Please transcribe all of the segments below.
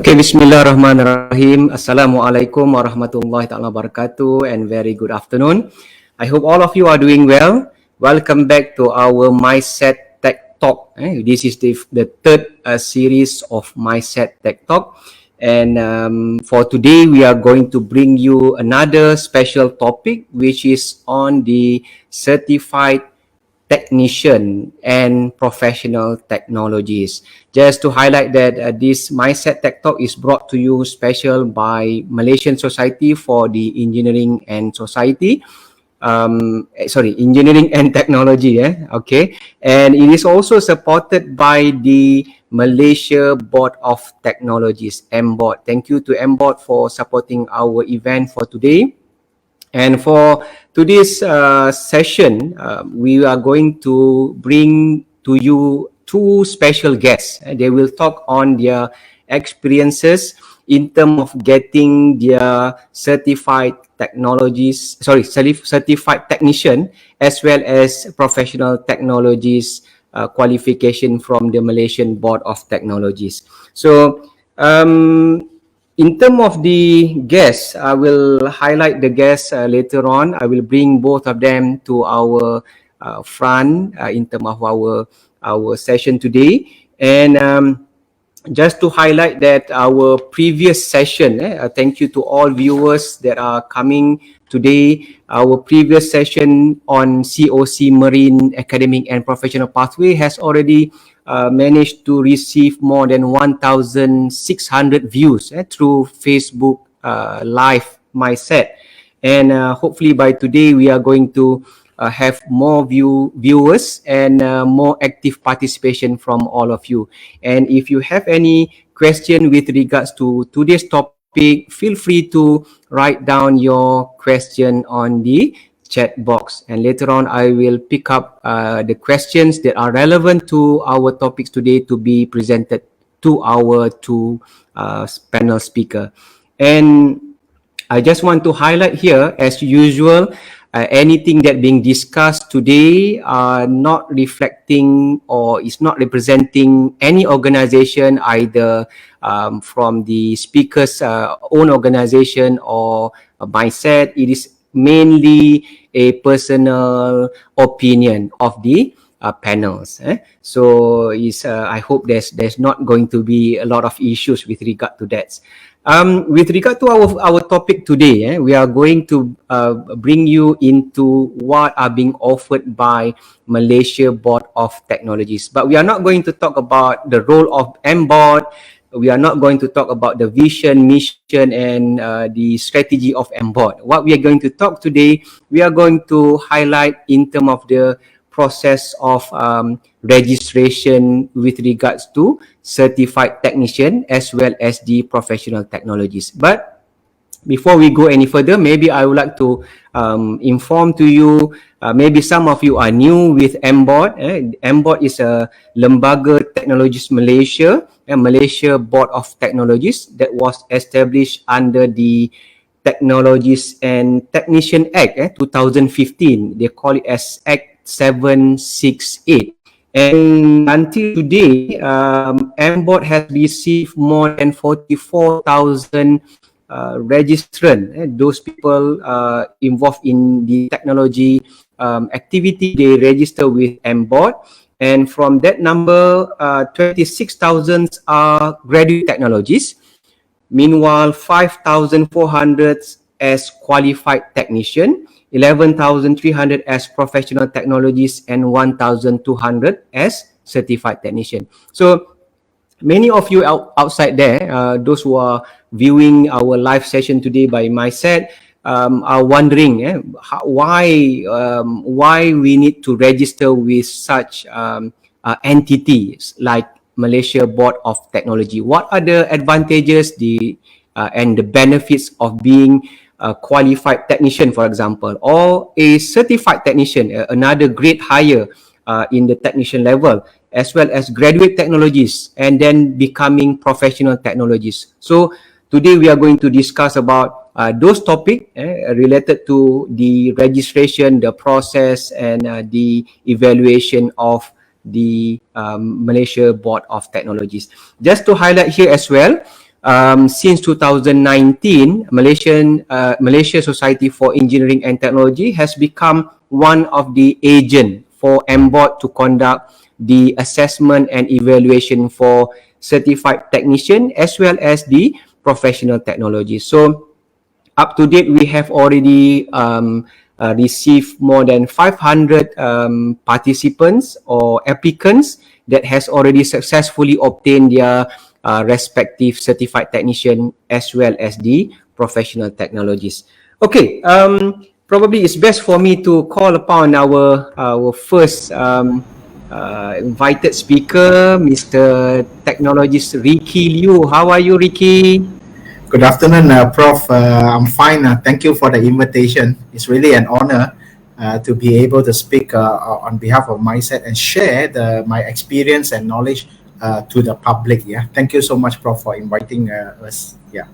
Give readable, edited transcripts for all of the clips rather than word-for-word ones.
Okay, Bismillahirrahmanirrahim. Assalamualaikum warahmatullahi ta'ala wabarakatuh and very good afternoon. I hope all of you are doing well. Welcome back to our MySET Tech Talk. This is the third series of MySET Tech Talk. And for today, we are going to bring you another special topic, which is on the certified technician and professional technologies. Just to highlight that this MySET Tech Talk is brought to you special by Malaysian Society for the Engineering and Society. Engineering and Technology. Okay, and it is also supported by the Malaysia Board of Technologist, MBOT. Thank you to MBOT for supporting our event for today. And for today's session, we are going to bring to you two special guests. They will talk on their experiences in terms of getting their certified technician as well as professional technologies qualification from the Malaysian Board of Technologies. So, in terms of the guests, I will highlight the guests later on. I will bring both of them to our front in terms of our session today. And just to highlight that our previous session, thank you to all viewers that are coming today. Our previous session on COC Marine Academic and Professional Pathway has already managed to receive more than 1,600 views through Facebook Live MySET. And hopefully by today we are going to have more viewers and more active participation from all of you. And if you have any question with regards to today's topic, feel free to write down your question on the chat box, and later on I will pick up the questions that are relevant to our topics today to be presented to our two panel speaker. And I just want to highlight here, as usual, anything that being discussed today are not reflecting or is not representing any organization, either from the speaker's own organization or MySET. It is mainly a personal opinion of the panels. So I hope there's not going to be a lot of issues with regard to that. With regard to our topic today, we are going to bring you into what are being offered by Malaysia Board of Technologies. But we are not going to talk about the role of MBOT. We are not going to talk about the vision, mission, and the strategy of MBOT. What we are going to talk today, we are going to highlight in terms of the process of registration with regards to certified technician as well as the professional technologies. But before we go any further, maybe I would like to inform to you, maybe some of you are new with MBOT. MBOT is a Lembaga Technologist Malaysia, Malaysia Board of Technologists, that was established under the Technologist and Technician Act 2015. They call it as Act 768. And until today, MBOT has received more than 44,000 registrants. Those people involved in the technology activity, they register with MBOT. And from that number, 26,000 are graduate technologists. Meanwhile, 5,400 as qualified technician, 11,300 as professional technologists, and 1,200 as certified technician. So many of you outside there, those who are viewing our live session today by MySET, are wondering why we need to register with such entities like Malaysia Board of Technology. What are the advantages and the benefits of being a qualified technician, for example, or a certified technician, another grade higher in the technician level, as well as graduate technologists, and then becoming professional technologists. So today we are going to discuss about those topics related to the registration, the process, and the evaluation of the Malaysia Board of Technologies. Just to highlight here as well, since 2019, Malaysia Society for Engineering and Technology has become one of the agent for MBOT to conduct the assessment and evaluation for certified technician as well as the professional technology. So up to date, we have already received more than 500 participants or applicants that has already successfully obtained their respective certified technician as well as the professional technologists. Okay, probably it's best for me to call upon our first invited speaker, Mr. Technologist Ricky Liu. How are you, Ricky? Good afternoon, Prof. I'm fine. Thank you for the invitation. It's really an honor to be able to speak on behalf of MySET and share my experience and knowledge to the public. Yeah, thank you so much, Prof, for inviting us. Yeah,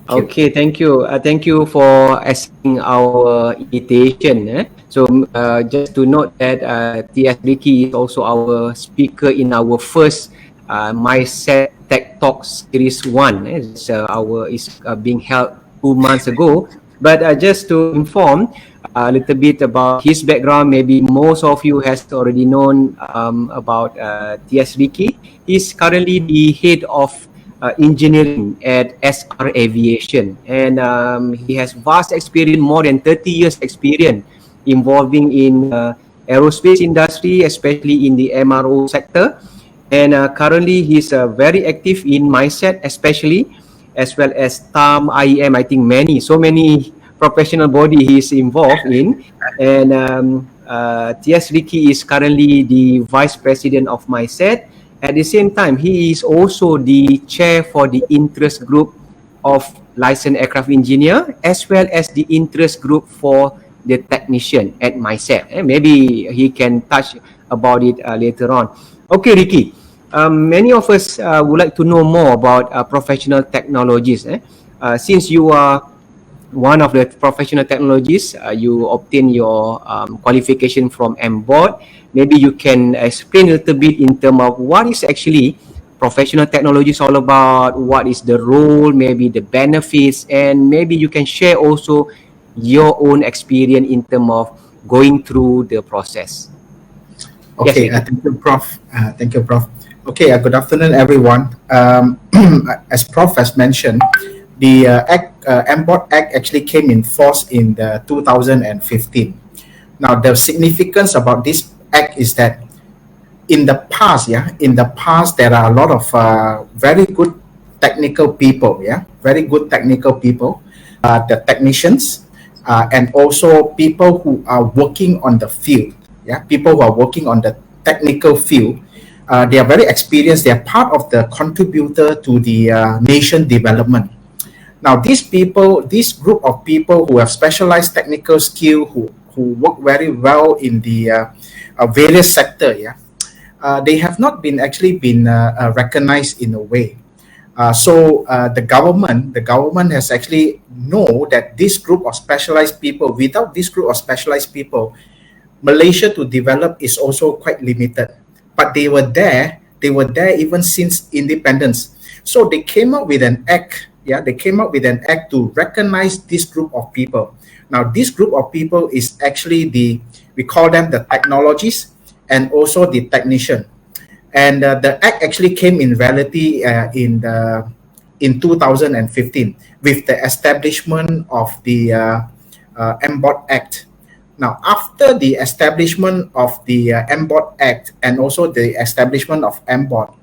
thank you. Okay, thank you for accepting our invitation. So just to note that TS Ricky is also our speaker in our first MySET Tech Talk Series 1. It's being held 2 months ago. But just to inform a little bit about his background, maybe most of you has already known about TS Ricky. He's currently the head of engineering at SR Aviation, and he has vast experience, more than 30 years experience involving in aerospace industry, especially in the MRO sector. And currently he's very active in MySET, especially, as well as TAM, IEM. I think so many professional body he is involved in. And TS Ricky is currently the vice president of MySET. At the same time, he is also the chair for the interest group of licensed aircraft engineer, as well as the interest group for the technician at MySET. Maybe he can touch about it later on. Okay, Ricky. Many of us would like to know more about professional technologies. Since you are one of the professional technologists, you obtain your qualification from MBOT. Maybe you can explain a little bit in terms of what is actually professional technologies all about, what is the role, maybe the benefits, and maybe you can share also your own experience in terms of going through the process. Okay, Yes, thank you, Prof. Thank you, Prof. Okay, good afternoon, everyone. As Prof has mentioned, the MBOT Act actually came in force in the 2015. Now, the significance about this act is that in the past, there are a lot of very good technical people, very good technical people, the technicians, and also people who are working on the field, people who are working on the technical field. They are very experienced. They are part of the contributor to the nation development. Now, this group of people who have specialized technical skill, who work very well in the various sector, they have not been recognized in a way. So the government has actually know that this group of specialized people, without this group of specialized people, Malaysia to develop is also quite limited. But they were there even since independence. So they came up with an act. They came up with an act to recognize this group of people. Now, this group of people is actually we call them the technologists and also the technician. And the act actually came in reality in 2015 with the establishment of the MBOT Act. Now, after the establishment of the MBOT Act and also the establishment of MBOT,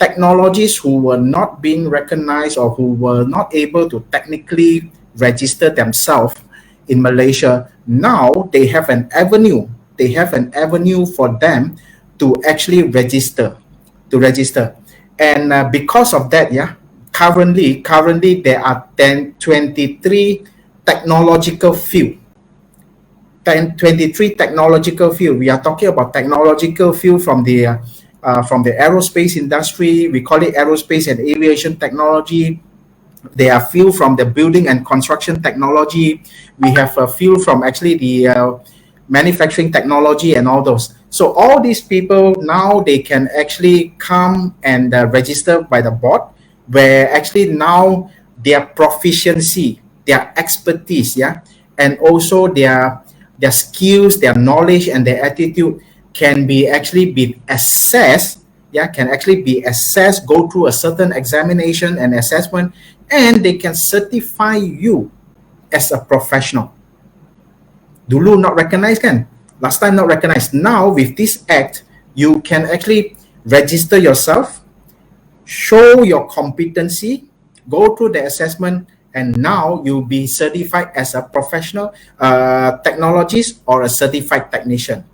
technologists who were not being recognized or who were not able to technically register themselves in Malaysia, now they have an avenue. They have an avenue for them to actually register. And because of that, currently there are 23 technological field. 23 technological field. We are talking about technological field from the aerospace industry. We call it aerospace and aviation technology. There are field from the building and construction technology. We have a field from actually the manufacturing technology and all those. So all these people now they can actually come and register by the board where actually now their proficiency, their expertise, and also their skills, their knowledge, and their attitude can be actually be assessed, can actually be assessed, go through a certain examination and assessment, and they can certify you as a professional. Dulu not recognized kan? Last time not recognized. Now with this act, you can actually register yourself, show your competency, go through the assessment, and now you'll be certified as a professional technologist or a certified technician.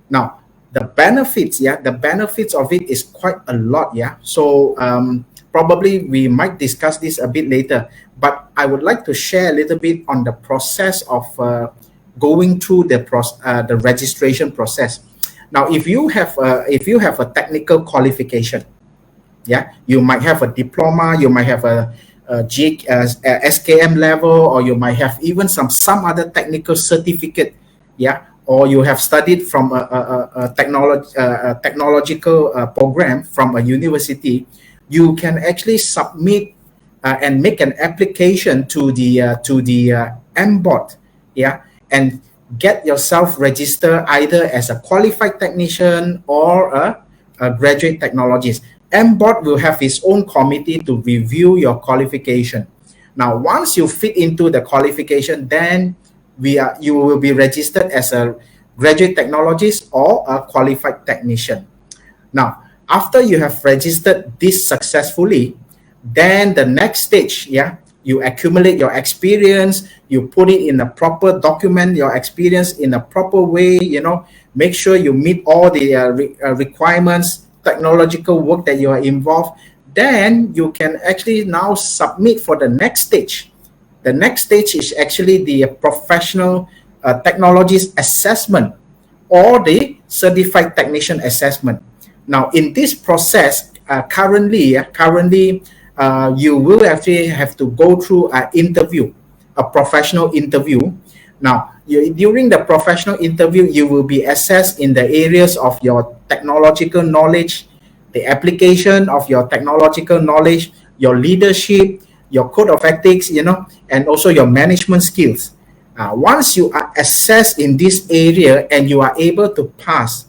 Now, the benefits of it is quite a lot, So probably we might discuss this a bit later, but I would like to share a little bit on the process of going through the registration process. Now, if you have a technical qualification, you might have a diploma, you might have a SKM level, or you might have even some other technical certificate, or you have studied from a technological program from a university. You can actually submit and make an application to the MBOT, and get yourself registered either as a qualified technician or a graduate technologist. MBOT will have its own committee to review your qualification. Now, once you fit into the qualification, then you will be registered as a graduate technologist or a qualified technician. Now, after you have registered this successfully, then the next stage, you accumulate your experience, you put it in a proper document, your experience in a proper way, make sure you meet all the requirements, technological work that you are involved. Then you can actually now submit for the next stage. The next stage is actually the professional technologist assessment or the certified technician assessment. Now, in this process, currently, you will actually have to go through an interview, a professional interview. Now, during the professional interview, you will be assessed in the areas of your technological knowledge, the application of your technological knowledge, your leadership, your code of ethics, and also your management skills. Once you are assessed in this area and you are able to pass,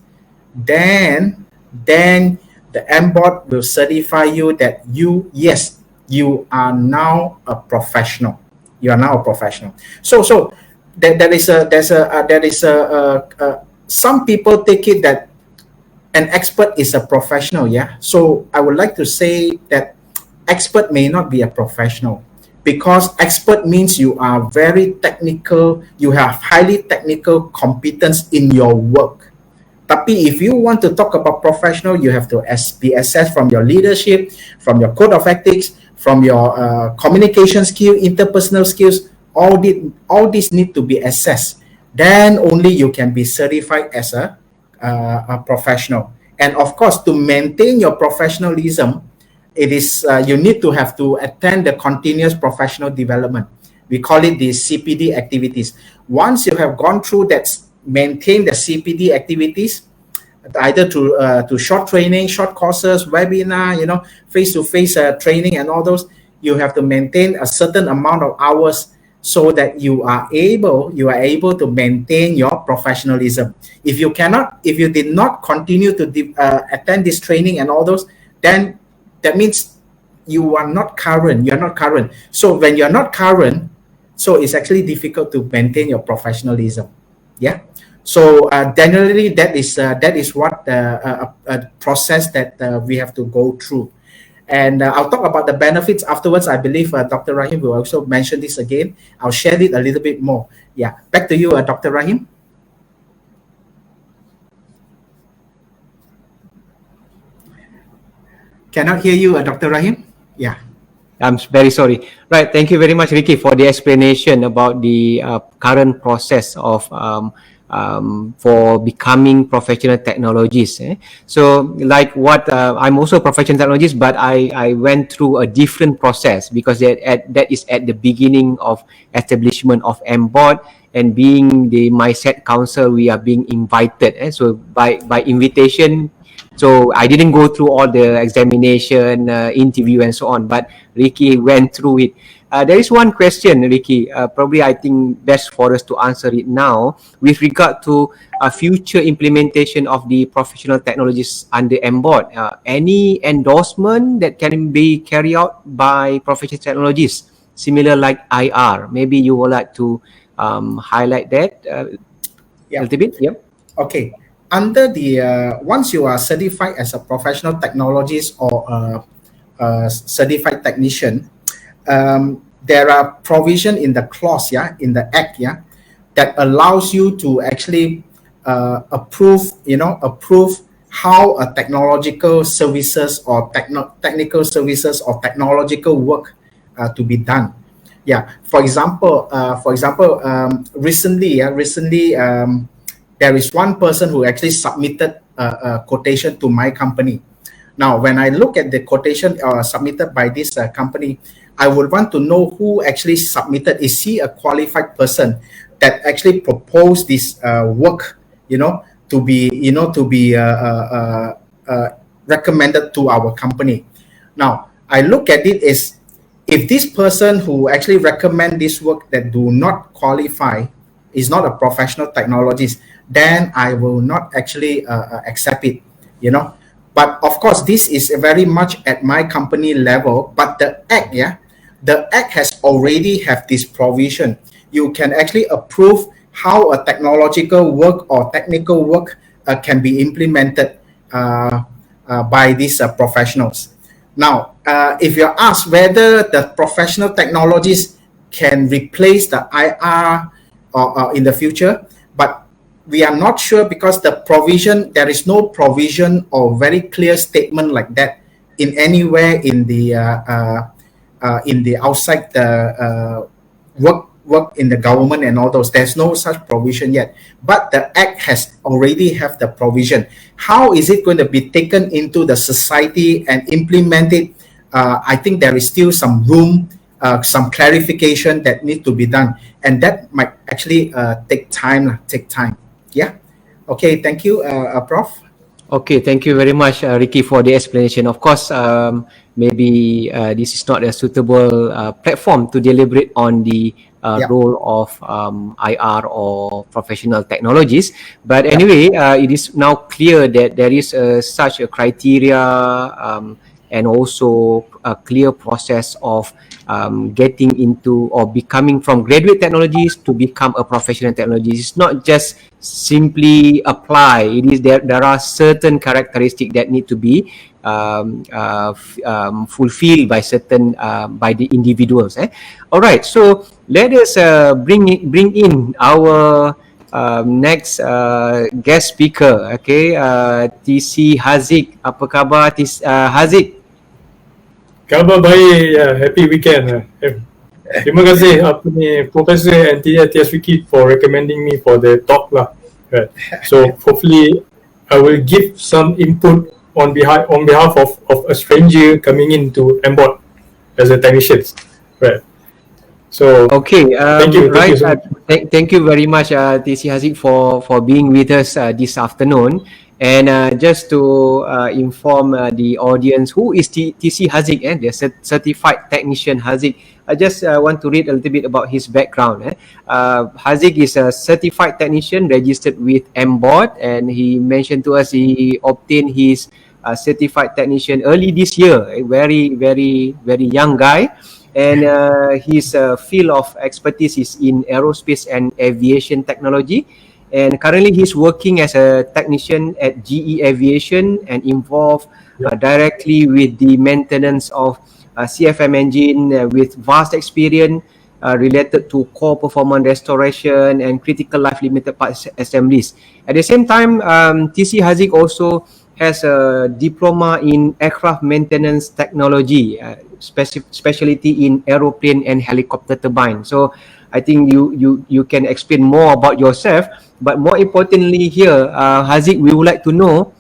then the MBOT will certify you that you are now a professional. You are now a professional. So some people take it that an expert is a professional. So I would like to say that expert may not be a professional, because expert means you are very technical, you have highly technical competence in your work. Tapi if you want to talk about professional, you have to be assessed from your leadership, from your code of ethics, from your communication skill, interpersonal skills. All these need to be assessed. Then only you can be certified as a professional. And of course, to maintain your professionalism, it is you need to have to attend the continuous professional development. We call it the CPD activities. Once you have gone through that, maintain the CPD activities, either to short training, short courses, webinar, face-to-face training, and all those. You have to maintain a certain amount of hours so that you are able to maintain your professionalism. If you did not continue to attend this training and all those, then that means you are not current. You're not current. So when you're not current, so it's actually difficult to maintain your professionalism. Yeah. So generally, that is what a process that we have to go through. And I'll talk about the benefits afterwards. I believe Dr. Rahim will also mention this again. I'll share it a little bit more. Yeah, back to you, Dr. Rahim. Cannot hear you, Dr. Rahim. Yeah. I'm very sorry. Right. Thank you very much, Ricky, for the explanation about the current process of for becoming professional technologist. So like what I'm also a professional technologist, but I went through a different process, because that is at the beginning of establishment of MBOT, and being the MySET Council, we are being invited. So by invitation, So I didn't go through all the examination, interview, and so on. But Ricky went through it. There is one question, Ricky. Probably I think best for us to answer it now with regard to future implementation of the professional technologies under MBOT. Any endorsement that can be carried out by professional technologies, similar like IR? Maybe you would like to highlight that a Yeah. little bit. Yep. Okay. Under the once you are certified as a professional technologist or a certified technician, there are provision in the clause, in the act, that allows you to actually approve how a technological services or technical services or technological work to be done. Yeah. Recently, there is one person who actually submitted a quotation to my company. Now, when I look at the quotation submitted by this company, I would want to know who actually submitted. Is he a qualified person that actually proposed this work, to be recommended to our company? Now, I look at it as if this person who actually recommend this work that do not qualify is not a professional technologist, then I will not actually accept it, But of course, this is very much at my company level. But the act, the act has already have this provision. You can actually approve how a technological work or technical work can be implemented by these professionals. Now, if you're asked whether the professional technologies can replace the IR in the future, but we are not sure because there is no provision or very clear statement like that in anywhere in the outside the work in the government and all those. There's no such provision yet, but the act has already have the provision. How is it going to be taken into the society and implemented? I think there is still some room, some clarification that need to be done, and that might actually take time. Yeah. Okay. Thank you, Prof. Okay, thank you very much, Ricky, for the explanation. Of course, maybe this is not a suitable platform to deliberate on the role of IR or professional technologies. But anyway, it is now clear that there is such a criteria and also a clear process of getting into or becoming from graduate technologies to become a professional technologist. It's not just simply apply. It is there are certain characteristics that need to be fulfilled by certain by the individuals. All right, so let us bring in our next guest speaker. Okay, TC Haziq. Apa khabar, Haziq? Khabar baik, ya. Happy weekend. Terima kasih Professor and TS Wiki for recommending me for the talk lah. Right. So hopefully I will give some input on behalf of a stranger coming into MBOT as a technician. Right. So okay, thank you. Right. Thank Thank you you so much. very much, TC Haziq, for being with us this afternoon. And just to inform the audience, who is TC Haziq? The certified technician Haziq. I just want to read a little bit about his background. Haziq is a certified technician registered with MBOT, and he mentioned to us he obtained his certified technician early this year. A very, very, very young guy. And his field of expertise is in aerospace and aviation technology. And currently he's working as a technician at GE Aviation and involved directly with the maintenance of CFM engine with vast experience related to core performance restoration and critical life limited part assemblies. At the same time, TC Haziq also has a diploma in aircraft maintenance technology, specialty in aeroplane and helicopter turbine. So I think you can explain more about yourself. But more importantly here, Haziq, we would like to know,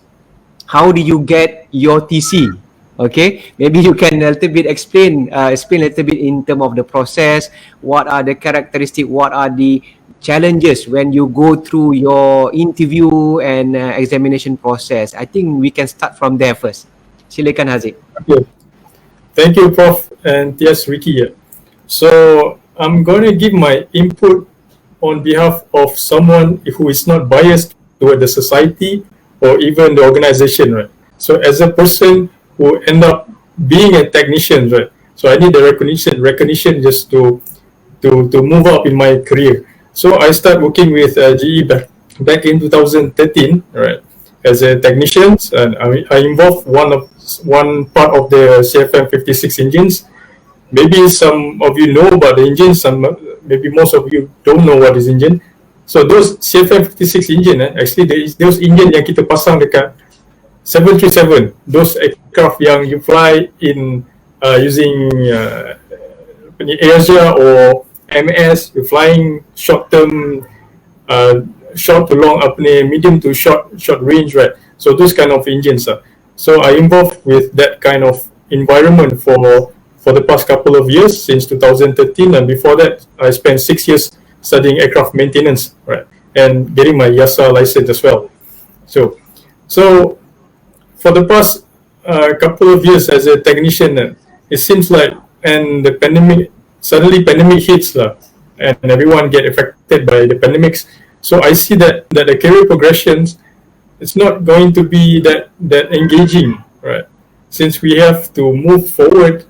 how do you get your TC? Okay, maybe you can a little bit explain a little bit in terms of the process. What are the characteristic? What are the challenges when you go through your interview and examination process? I think we can start from there first. Silakan Haziq. Okay. Thank you, Prof. And yes, Ricky. So I'm going to give my input on behalf of someone who is not biased toward the society or even the organization, right? So as a person who end up being a technician, right? So I need the recognition just to move up in my career. So I started working with GE back in 2013, right? As a technician, and I involved one part of the CFM 56 engines. Maybe some of you know about the engine, maybe most of you don't know what is engine. So those CFM 56 engine, actually those engine yang kita pasang dekat 737, those aircraft yang you fly in using Asia or MS, you're flying short term, short to long, medium to short range, right? So those kind of engines. So I involved with that kind of environment for the past couple of years since 2013, and before that I spent 6 years studying aircraft maintenance, right, and getting my YASA license as well. So for the past couple of years as a technician, it seems like, and the pandemic hits and everyone get affected by the pandemics. So I see that the career progressions, it's not going to be that engaging, right? Since we have to move forward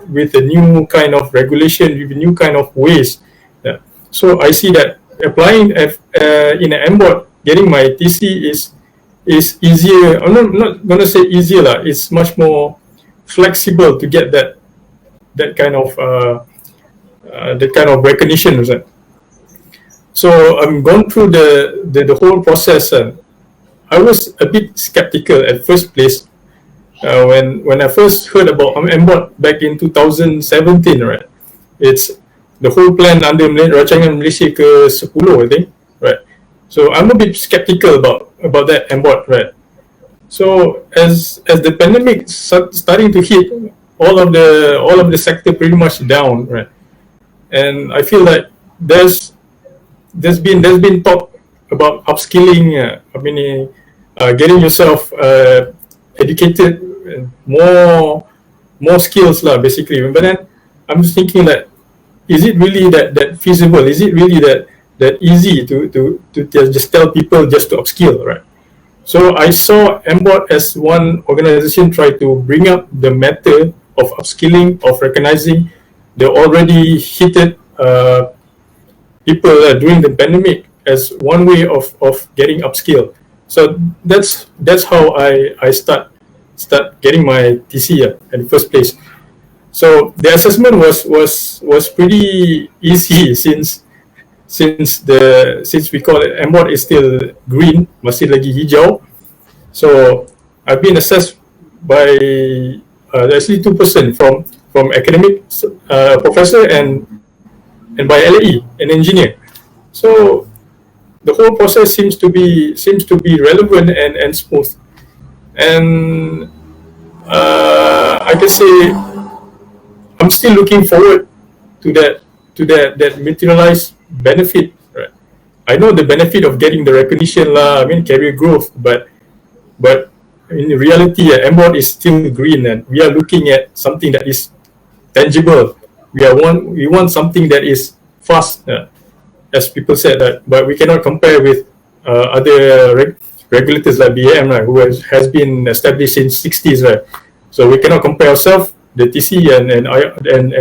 with a new kind of regulation, with a new kind of ways. Yeah. So I see that applying in an MBOT, getting my TC is easier. I'm not going to say easier, it's much more flexible to get that kind of recognition. So I'm going through the whole process. I was a bit skeptical at first place when I first heard about MBOT back in 2017, right? It's the whole plan under Rancangan Malaysia ke-10, I think, right? So I'm a bit skeptical about that MBOT, right? So as the pandemic starting to hit, all of the sector pretty much down, right? And I feel like there's been talk about upskilling, getting yourself educated, more skills basically. But then I'm just thinking that, is it really that feasible? Is it really that easy to just tell people just to upskill, right? So I saw MBOT as one organization try to bring up the matter of upskilling, of recognizing the already heated people during the pandemic as one way of getting upskill. So that's how I start getting my TC in the first place. So the assessment was pretty easy since we call it MBOT is still green, masih lagi hijau. So I've been assessed by actually two person from academic professor and by LAE, an engineer. So the whole process seems to be relevant and smooth. And I can say I'm still looking forward to that materialized benefit. Right? I know the benefit of getting the recognition, career growth, but in reality, MBOT is still green, and we are looking at something that is tangible. We want something that is fast, as people said that, but we cannot compare with other regulators like BAM, right, who has been established since 60s, right? So we cannot compare ourselves, the TC and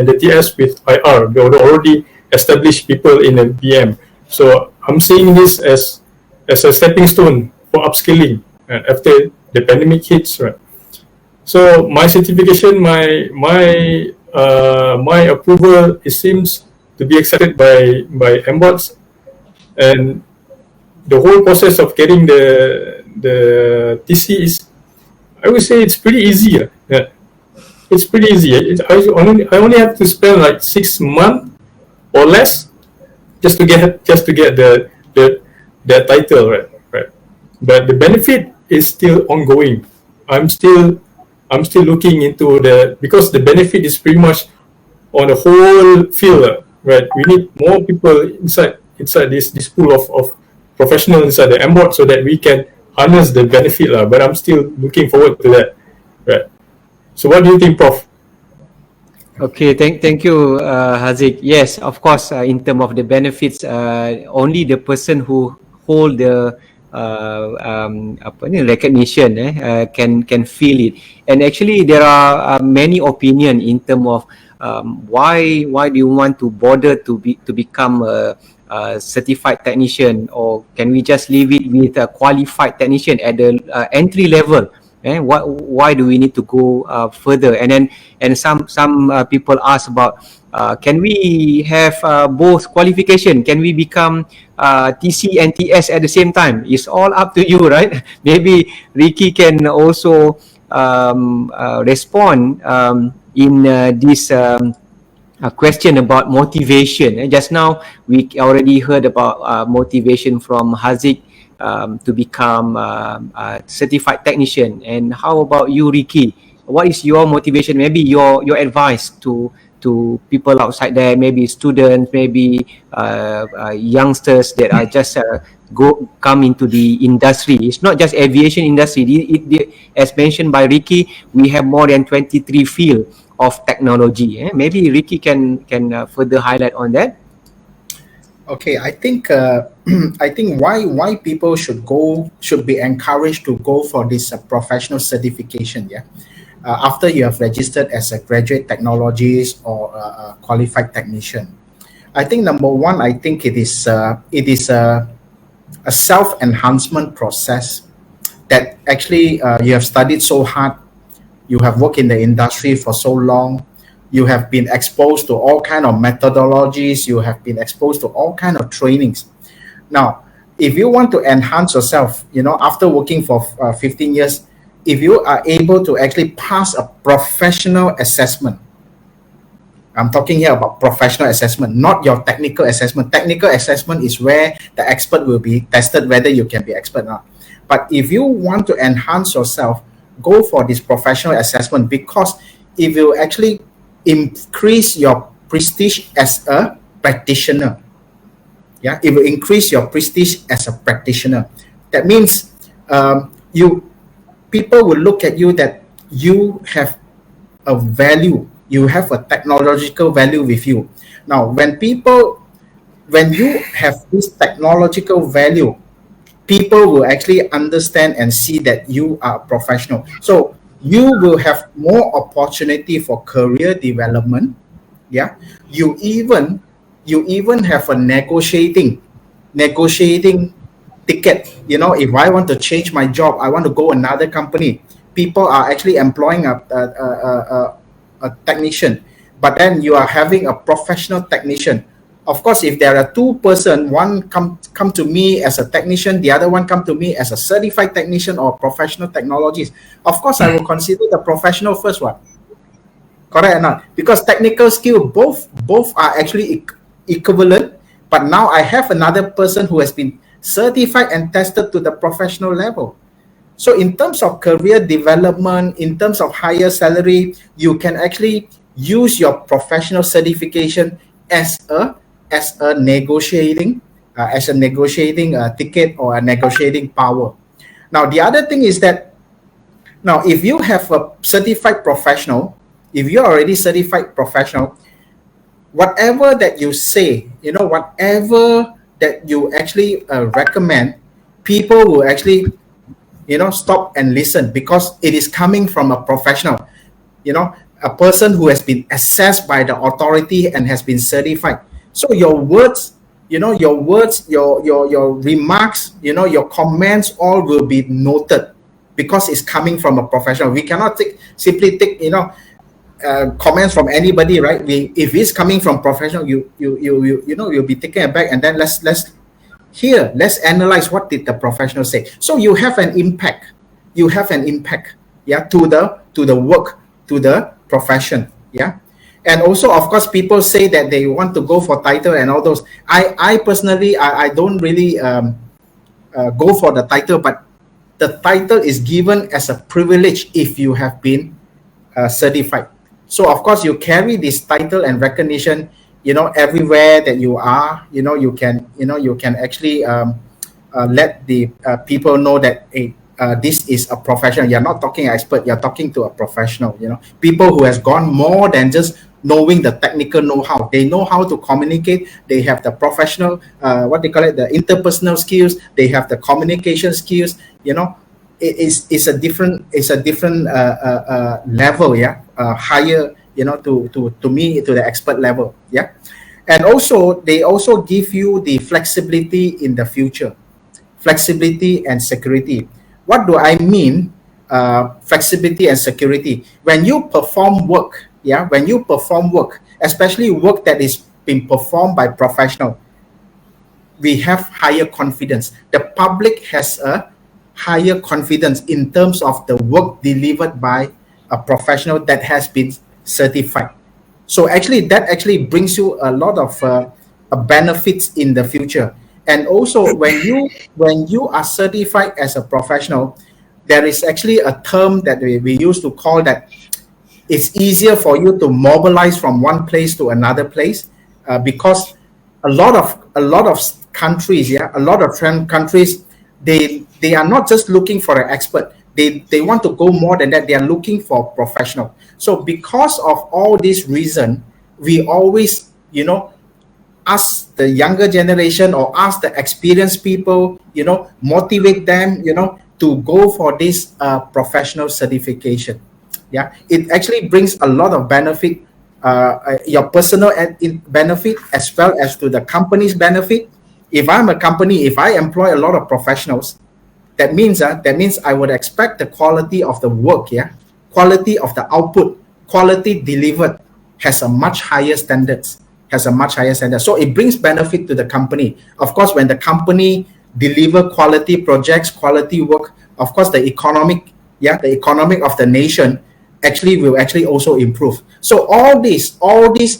the TS with IR. They already established people in the BM. So I'm seeing this as a stepping stone for upskilling after the pandemic hits, right? So my certification, my approval, it seems to be accepted by MBOTs, and the whole process of getting the TC is, I would say, it's pretty easy. Yeah. It's pretty easy. I only have to spend like 6 months or less just to get the title, right? But the benefit is still ongoing. I'm still I'm still looking into because the benefit is pretty much on the whole field, right? We need more people inside this pool of professionals inside the MBOT so that we can harness the benefit, but I'm still looking forward to that, right? So what do you think, Prof? Okay, thank you, Haziq. Yes, of course. In terms of the benefits, only the person who hold the recognition can feel it. And actually, there are many opinion in terms of why do you want to bother to become a certified technician, or can we just leave it with a qualified technician at the entry level? Why do we need to go further? And some people ask about can we have both qualification? Can we become TC and TS at the same time? It's all up to you, right? Maybe Ricky can also respond in this a question about motivation. Just now, we already heard about motivation from Haziq to become a certified technician. And how about you, Ricky? What is your motivation? Maybe your advice to people outside there, maybe students, maybe youngsters that are just come into the industry. It's not just aviation industry. As mentioned by Ricky, we have more than 23 fields of technology. Maybe Ricky can further highlight on that. Okay, I think I think why people should be encouraged to go for this professional certification. Yeah, after you have registered as a graduate technologist or a qualified technician, I think number one, I think it is a self enhancement process that actually you have studied so hard, you have worked in the industry for so long, you have been exposed to all kind of methodologies, you have been exposed to all kind of trainings. Now, if you want to enhance yourself, after working for 15 years, if you are able to actually pass a professional assessment, I'm talking here about professional assessment, not your technical assessment. Technical assessment is where the expert will be tested whether you can be expert or not. But if you want to enhance yourself, go for this professional assessment, because it will actually increase your prestige as a practitioner. Yeah, it will increase your prestige as a practitioner. That means people will look at you that you have a value, you have a technological value with you. Now, when you have this technological value, people will actually understand and see that you are a professional. So you will have more opportunity for career development. Yeah, you even have a negotiating ticket. If I want to change my job, I want to go another company, people are actually employing a technician, but then you are having a professional technician. Of course, if there are two person, one come to me as a technician, the other one come to me as a certified technician or professional technologist, of course I will consider the professional first one. Correct or not? Because technical skill, both are actually equivalent, but now I have another person who has been certified and tested to the professional level. So in terms of career development, in terms of higher salary, you can actually use your professional certification as a negotiating ticket or a negotiating power. Now, the other thing is that now if you have a certified professional, if you're already certified professional, whatever that you say, whatever that you actually recommend, people will actually stop and listen, because it is coming from a professional, a person who has been assessed by the authority and has been certified. So your words, your remarks, your comments, all will be noted, because it's coming from a professional. We cannot simply take comments from anybody, right? If it's coming from professional, you'll be taken aback, and then let's analyze what did the professional say. So you have an impact. Yeah, to the work, to the profession. Yeah. And also, of course, people say that they want to go for title and all those. I personally, I don't really go for the title, but the title is given as a privilege if you have been certified. So of course you carry this title and recognition, everywhere that you are. You can actually let the people know that, hey, this is a professional. You're not talking expert, you're talking to a professional. People who has gone more than just knowing the technical know-how. They know how to communicate. They have the professional, what they call it, the interpersonal skills. They have the communication skills. It's a different level, yeah, higher, to me, to the expert level, yeah. And also they also give you the flexibility in the future, flexibility and security. What do I mean? Flexibility and security. When you perform work, yeah, when you perform work, especially work that is being performed by professional, we have higher confidence. The public has a higher confidence in terms of the work delivered by a professional that has been certified. So actually, that actually brings you a lot of benefits in the future. And also, when you are certified as a professional, there is actually a term that we used to call that it's easier for you to mobilize from one place to another place, because a lot of countries, yeah, a lot of countries, they are not just looking for an expert. They want to go more than that. They are looking for professional. So because of all this reason, we always, ask the younger generation or ask the experienced people, motivate them, to go for this professional certification. Yeah, it actually brings a lot of benefit, your personal benefit as well as to the company's benefit. If I'm a company, if I employ a lot of professionals, that means I would expect the quality of the work, yeah, quality of the output, quality delivered has a much higher standards, So it brings benefit to the company. Of course, when the company deliver quality projects, quality work, of course, the economic of the nation will also improve. So all these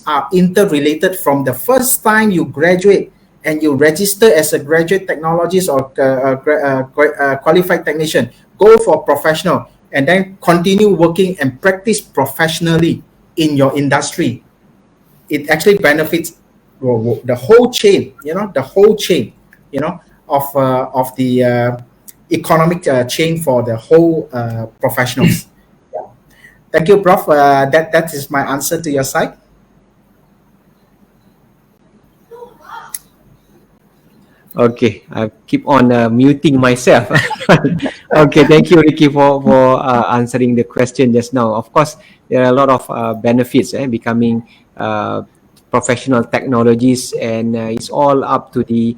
are interrelated. From the first time you graduate and you register as a graduate technologist or qualified technician, go for professional, and then continue working and practice professionally in your industry. It actually benefits the whole chain, of the economic chain for the whole professionals. Yeah. Thank you, Prof. That is my answer to your side. Okay, I keep on muting myself. Okay, thank you, Ricky, for answering the question just now. Of course, there are a lot of benefits becoming professional technologists, and it's all up to the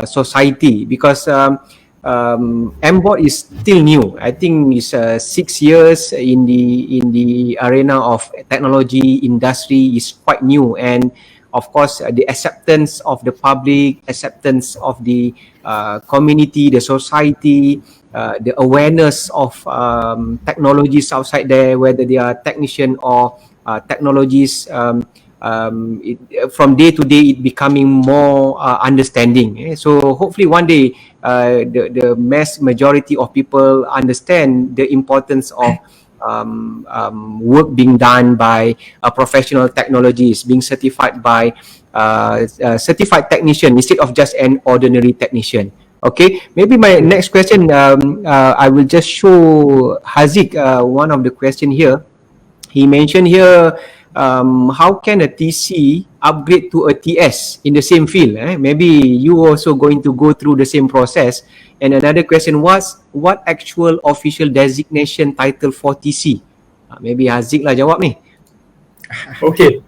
society, because MBOT is still new. I think it's 6 years in the arena of technology industry, is quite new. And of course, the acceptance of the public, acceptance of the community, the society, the awareness of technologies outside there, whether they are technician or technologists, from day to day it becoming more understanding. So hopefully one day the mass majority of people understand the importance of work being done by a professional technologist, being certified by a certified technician instead of just an ordinary technician. Okay, maybe my next question, I will just show Haziq one of the question here. He mentioned here, how can a TC upgrade to a TS in the same field? Maybe you also going to go through the same process. And another question was, what actual official designation title for TC? Maybe Haziq lah jawab ni. Okay.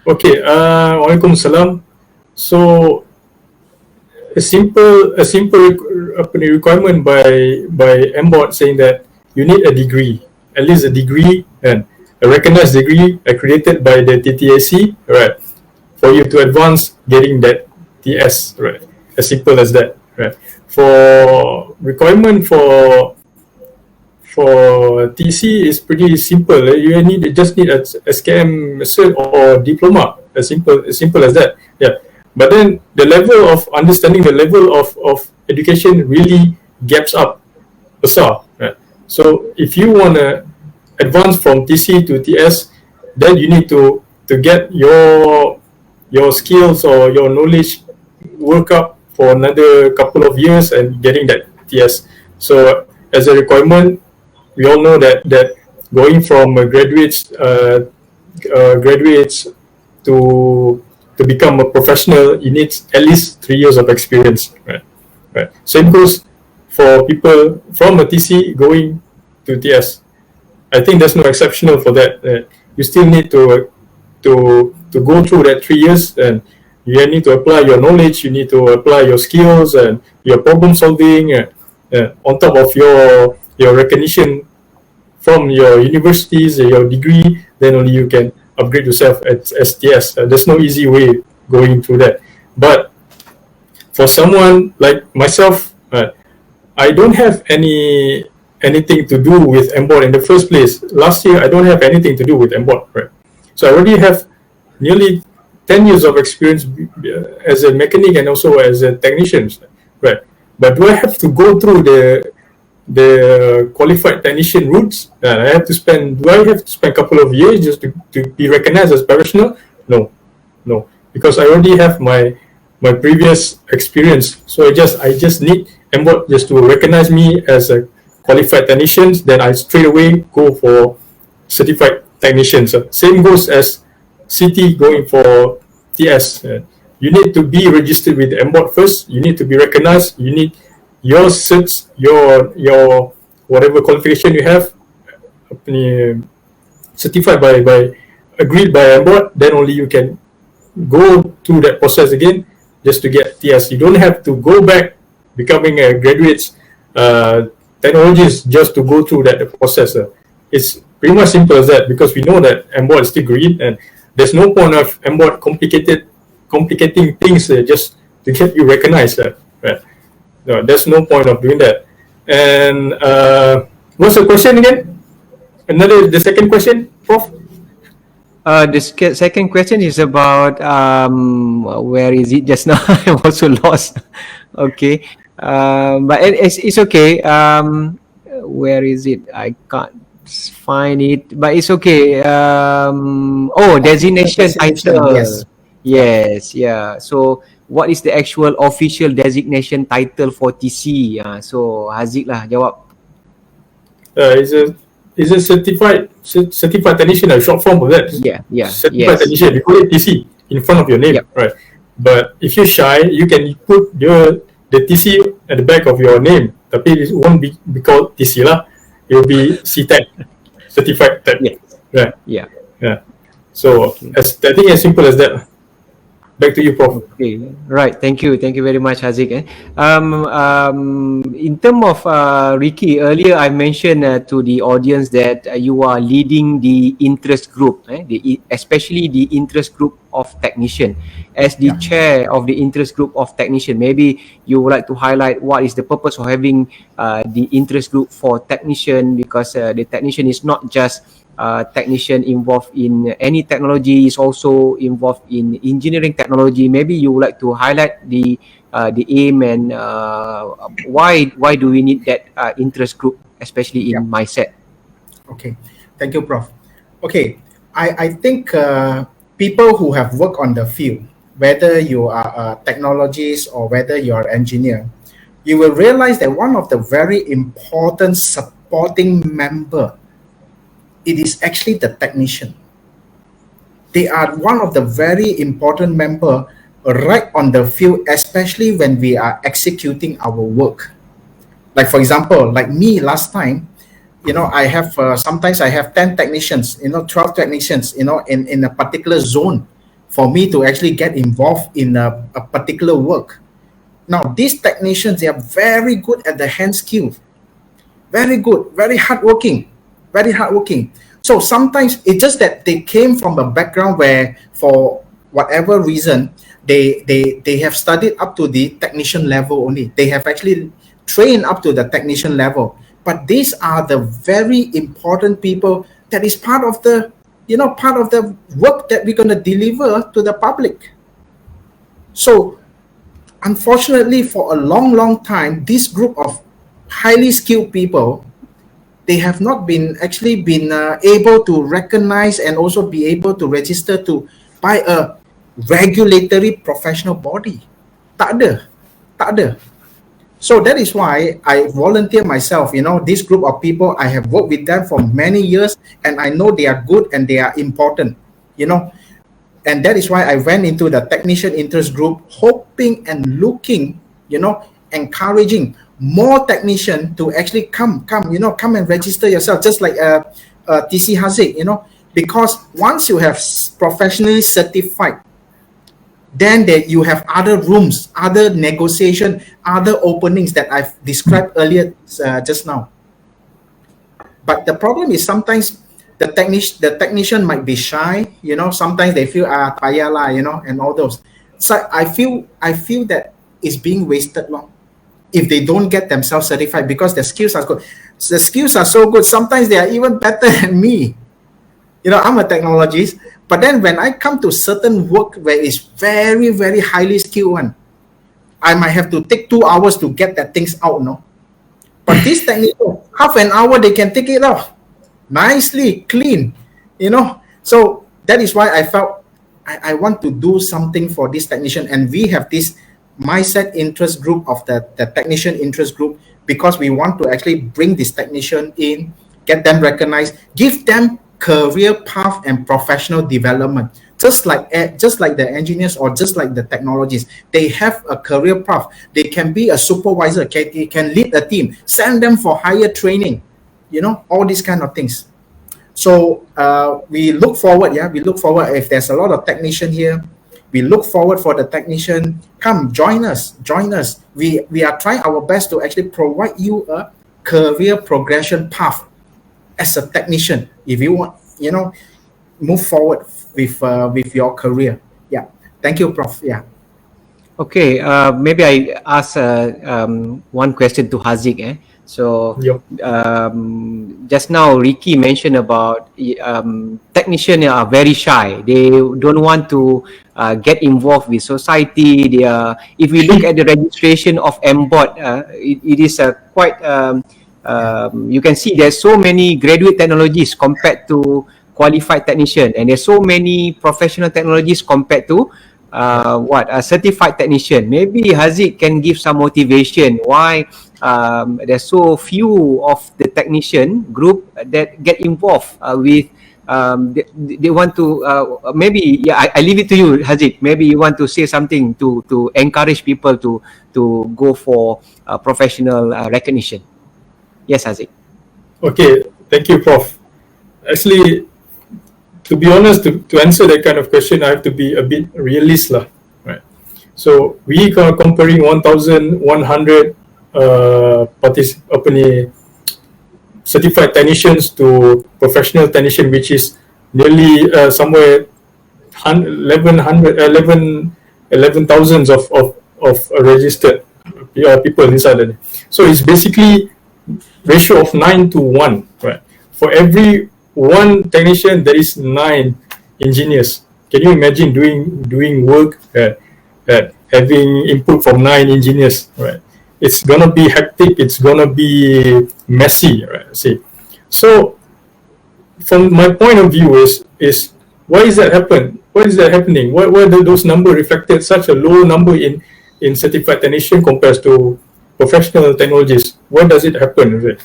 Waalaikumsalam. So a simple requirement by MBOT saying that you need a degree, at least a degree, and a recognized degree accredited by the TTAC, right, for you to advance getting that TS, right? As simple as that, right? For requirement for TC is pretty simple. You just need a SKM cert or diploma. As simple as that. Yeah. But then the level of understanding, the level of education really gaps up besar. Right? So if you want to advance from TC to TS, then you need to get your skills or your knowledge work up for another couple of years and getting that TS. So as a requirement, we all know that going from graduates to become a professional, you need at least 3 years of experience, right? Right. Same goes for people from a TC going to TS. I think there's no exceptional for that. You still need to go through that 3 years, and you need to apply your knowledge. You need to apply your skills and your problem solving on top of your recognition from your universities, your degree. Then only you can upgrade yourself at STS. There's no easy way going through that. But for someone like myself, I don't have anything to do with MBOT in the first place. Last year, I don't have anything to do with MBOT, right? So I already have nearly 10 years of experience as a mechanic and also as a technician, right? But do I have to go through the qualified technician routes? Do I have to spend a couple of years just to be recognized as professional? No, because I already have my previous experience. So I just need MBOT just to recognize me as a qualified technician. Then I straight away go for certified technicians. Same goes as CT going for TS. You need to be registered with MBOT first. You need to be recognized. You need your certs, your whatever qualification you have, certified by agreed by MBOT. Then only you can go through that process again just to get TS. You don't have to go back becoming a graduate technologist just to go through that process. It's pretty much simple as that, because we know that MBOT is still green, and there's no point of MBOT complicating things just to get you recognized. Right? No, there's no point of doing that. And what's the question again? The second question, Prof? The second question is about where is it just now? I'm also lost. Okay, but it's okay. Where is it? I can't find it, but it's okay. Designation title. Yes. Yes, yeah. So what is the actual official designation title for TC? So Haziq lah jawab. Is a certified technician, a short form of that? Yeah. Certified Yes. technician. We call it TC in front of your name, Yep. right? But if you're shy, you can put the TC at the back of your name. Tapi it won't be called TC lah. It will be CTEC, certified tech. Yes. Right. Yeah. So I think as simple as that. Back to you, Prof. Okay, right. Thank you very much, Haziq. In terms of Ricky, earlier I mentioned to the audience that you are leading the interest group, especially the interest group of technician. As the chair of the interest group of technician, maybe you would like to highlight what is the purpose of having the interest group for technician, because the technician is not just technician involved in any technology, is also involved in engineering technology. Maybe you would like to highlight the aim and why do we need that interest group, especially in MySET. Okay, thank you, Prof. Okay, I think people who have worked on the field, whether you are a technologist or whether you're an engineer, you will realize that one of the very important supporting member, it is actually the technician. They are one of the very important member right on the field, especially when we are executing our work. Like for example, like me last time, I have sometimes I have 10 technicians, 12 technicians, in a particular zone for me to actually get involved in a particular work. Now, these technicians, they are very good at the hand skill, very good, very hardworking. So sometimes it's just that they came from a background where, for whatever reason, they have studied up to the technician level only. They have actually trained up to the technician level. But these are the very important people that is part of the work that we're going to deliver to the public. So unfortunately, for a long time, this group of highly skilled people, they have not been able to recognize and also be able to register to by a regulatory professional body. Tak ada, tak ada. So that is why I volunteer myself. This group of people, I have worked with them for many years, and I know they are good and they are important. And that is why I went into the technician interest group, hoping and looking, encouraging more technician to actually come and register yourself, just like TC Haziq, because once you have professionally certified, then you have other rooms, other negotiation, other openings that I've described earlier just now. But the problem is sometimes the technician might be shy, sometimes they feel payah lah, and all those. So I feel that it's being wasted long if they don't get themselves certified, because their skills are good. The skills are so good, sometimes they are even better than me. I'm a technologist, but then when I come to certain work where it's very, very highly skilled one, I might have to take 2 hours to get that things out, no? But this technical, half an hour they can take it off nicely, clean, So that is why I felt I want to do something for this technician, and we have this MySET interest group of the technician interest group, because we want to actually bring this technician in, get them recognized, give them career path and professional development, just like the engineers or just like the technologists. They have a career path. They can be a supervisor, they can lead a team, send them for higher training, all these kind of things. So we look forward, if there's a lot of technician here, we look forward for the technician. Come, join us. We are trying our best to actually provide you a career progression path as a technician, if you want, move forward with your career. Yeah. Thank you, Prof. Yeah. Okay. Maybe I ask one question to Haziq. So just now Ricky mentioned about technicians are very shy. They don't want to get involved with society. If we look at the registration of MBOT, it is quite. You can see there's so many graduate technologists compared to qualified technician, and there's so many professional technologists compared to a certified technician. Maybe Haziq can give some motivation why there's so few of the technician group that get involved with they want to maybe I leave it to you, Haziq. Maybe you want to say something to encourage people to go for professional recognition. Yes, Haziq. Okay, thank you, Prof. Actually, to be honest, to answer that kind of question, I have to be a bit realist lah, right? So we are comparing 1,100 certified technicians to professional technician, which is nearly somewhere 11,000 of registered people inside it. So it's basically ratio of 9-1, right? For every one technician, there is 9 engineers. Can you imagine doing work having input from 9 engineers, right? It's gonna be hectic. It's gonna be messy, right? See, so from my point of view is why is that happen? Why is that happening? Why do those numbers reflected such a low number in certified technician compared to professional technologists? Why does it happen? Right?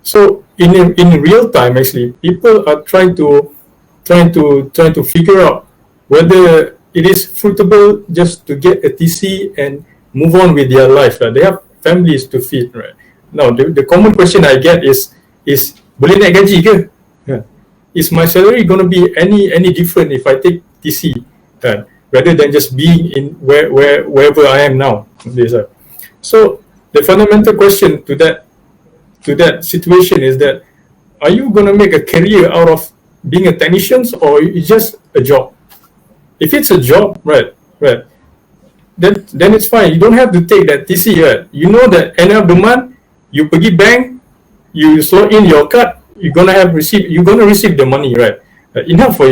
So in real time, actually, people are trying to figure out whether it is fruitable just to get a TC and move on with their life. Right? They have families to feed, right? Now the common question I get is boleh naik gaji ke? Yeah. Is my salary going to be any different if I take TC, rather than just being in wherever I am now? So the fundamental question to that situation is that, are you going to make a career out of being a technician, or it's just a job? If it's a job, right, then it's fine. You don't have to take that TC, right? You know that end of the month, you pergi bank, you slot in your card, you're gonna receive the money, right? Enough for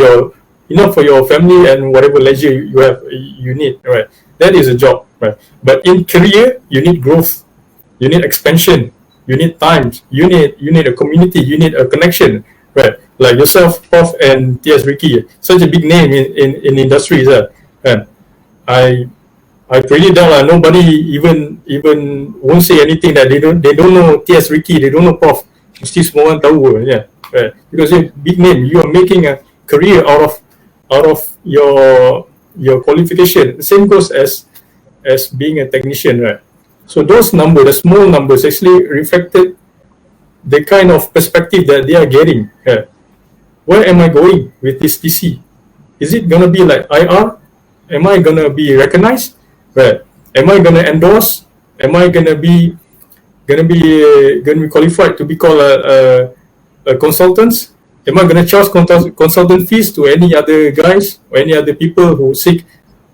your family and whatever leisure you need, right? That is a job, right? But in career, you need growth, you need expansion, you need time, you need a community, you need a connection, right? Like yourself, Prof, and TS Ricky, such a big name in industries, and I I pretty doubt nobody even won't say anything that they don't know TS Ricky, they don't know Prof. Mesti semua orang tahu, yeah, right? Because you're big name, you are making a career out of your qualification. The same goes as being a technician, right? So those numbers, the small numbers, actually reflected the kind of perspective that they are getting. Yeah. Where am I going with this TC? Is it gonna be like IR? Am I gonna be recognized? Right. Am I gonna endorse? Am I gonna be qualified to be called a consultant? Am I gonna charge consultant fees to any other guys or any other people who seek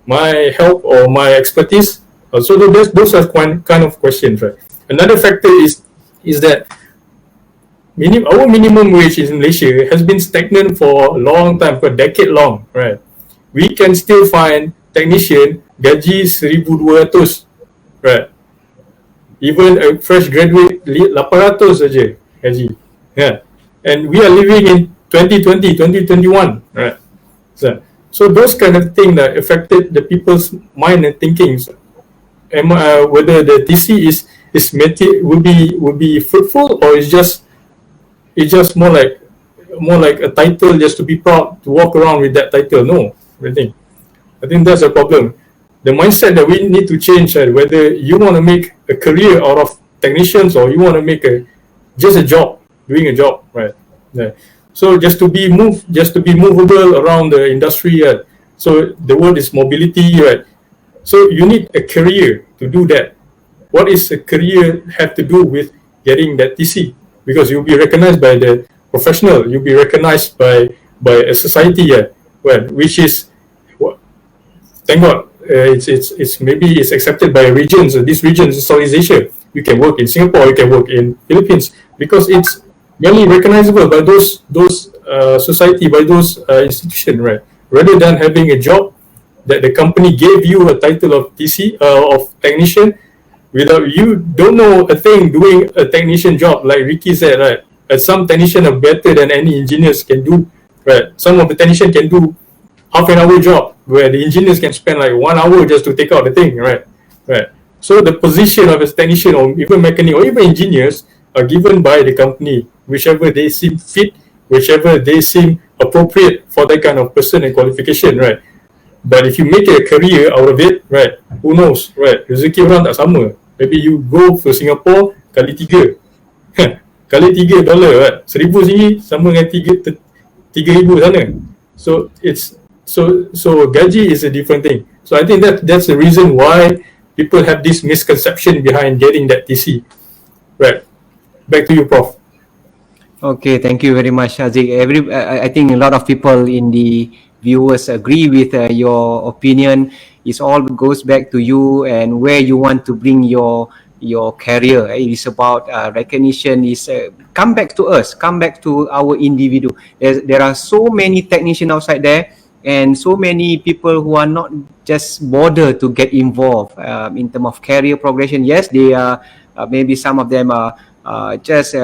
my help or my expertise? So those are kind of questions, right? Another factor is that our minimum wage in Malaysia has been stagnant for a long time, for a decade long, right? We can still find technician gaji 1,200, right? Even a fresh graduate 800 saja gaji, yeah. And we are living in 2020, 2021, right? So those kind of things that affected the people's mind and thinking. Whether the TC will be fruitful, or it's just more like a title just to be proud to walk around with that title. No, I think that's a problem. The mindset that we need to change, whether you want to make a career out of technicians or you want to make just a job, doing a job, right? Yeah. So just to be movable around the industry. So the word is mobility, right? So you need a career to do that. What is a career have to do with getting that TC? Because you'll be recognized by the professional, you'll be recognized by a society, which is, thank God, it's accepted by regions. These regions in Southeast Asia, you can work in Singapore, you can work in Philippines, because it's merely recognizable by those society, by those institutions, right? Rather than having a job that the company gave you a title of TC of technician, without you don't know a thing doing a technician job, like Ricky said, right? Some technicians are better than any engineers can do, right? Some of the technicians can do half an hour job, where the engineers can spend like 1 hour just to take out the thing, right? So the position of a technician or even mechanic or even engineers are given by the company, whichever they seem fit, whichever they seem appropriate for that kind of person and qualification, right? But if you make a career out of it, right, who knows, right? Rezeki orang tak sama. Maybe you go to Singapore kali 3. Kali $3, right? 1,000 sini sama dengan 3,000 sana. So gaji is a different thing. So I think that's the reason why people have this misconception behind getting that TC. Right. Back to you, Prof. Okay, thank you very much, Haziq. I think a lot of people in the viewers agree with your opinion. It all goes back to you and where you want to bring your career. It is about recognition. Is come back to us, come back to our individual. There are so many technicians outside there, and so many people who are not just bothered to get involved in terms of career progression. Yes, they are. Maybe some of them are just